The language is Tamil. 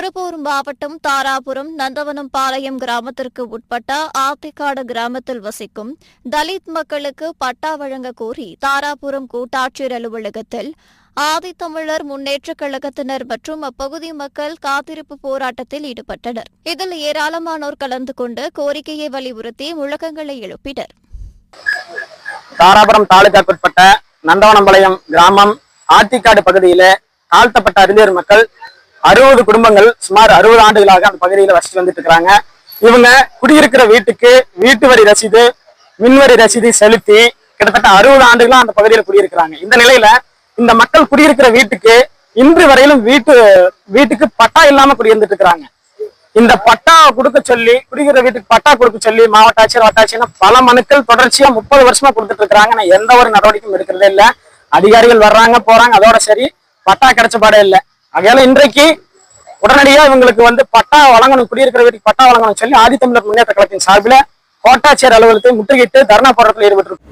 திருப்பூர் மாவட்டம் தாராபுரம் நந்தவனம் பாளையம் கிராமத்திற்கு உட்பட்ட ஆத்திக்காடு கிராமத்தில் வசிக்கும் தலித் மக்களுக்கு பட்டா வழங்க கோரி தாராபுரம் கூட்டாட்சியர் அலுவலகத்தில் ஆதித்தமிழர் முன்னேற்றக் கழகத்தினர் மற்றும் அப்பகுதி மக்கள் காத்திருப்பு போராட்டத்தில் ஈடுபட்டனர். இதில் ஏராளமானோர் கலந்து கொண்டு கோரிக்கையை வலியுறுத்தி முழக்கங்களை எழுப்பினர். தாராபுரம் தாலுகாக்குட்பட்ட நந்தவனம்பாளையம் கிராமம் ஆத்திக்காடு பகுதியில தாழ்த்தப்பட்ட அறிஞர் மக்கள் 60 குடும்பங்கள் சுமார் 60 ஆண்டுகளாக அந்த பகுதியில் வசித்து வந்துட்டு இருக்கிறாங்க. இவங்க குடியிருக்கிற வீட்டுக்கு வீட்டு வரி ரசீது, மின்வரி ரசீது செலுத்தி கிட்டத்தட்ட 60 ஆண்டுகளா அந்த பகுதியில் குடியிருக்கிறாங்க. இந்த நிலையில இந்த மக்கள் குடியிருக்கிற வீட்டுக்கு இன்று வரையிலும் வீட்டுக்கு பட்டா இல்லாம குடியிருந்துட்டு இருக்கிறாங்க. இந்த பட்டா கொடுக்க சொல்லி குடியிருக்கிற வீட்டுக்கு பட்டா கொடுக்க சொல்லி மாவட்ட ஆட்சியர், வட்டாட்சியர் பல மனுக்கள் தொடர்ச்சியா 30 வருஷமா கொடுத்துட்டு இருக்கிறாங்க. நான் எந்த ஒரு நடவடிக்கையும் எடுக்கிறதே இல்லை. அதிகாரிகள் வர்றாங்க போறாங்க, அதோட சரி, பட்டா கிடைச்ச பாடே இல்லை. ஆகையால இன்றைக்கு உடனடியா இவங்களுக்கு பட்டா வழங்கணும், குடியிருக்கிற வீட்டுக்கு பட்டா வழங்கணும் சொல்லி ஆதித்தமிழர் முன்னேற்ற கழகத்தின் சார்பில் கோட்டாட்சியர் அலுவலகத்தை முற்றுகையிட்டு தர்ணா போராட்டத்தில் ஈடுபட்டிருக்கோம்.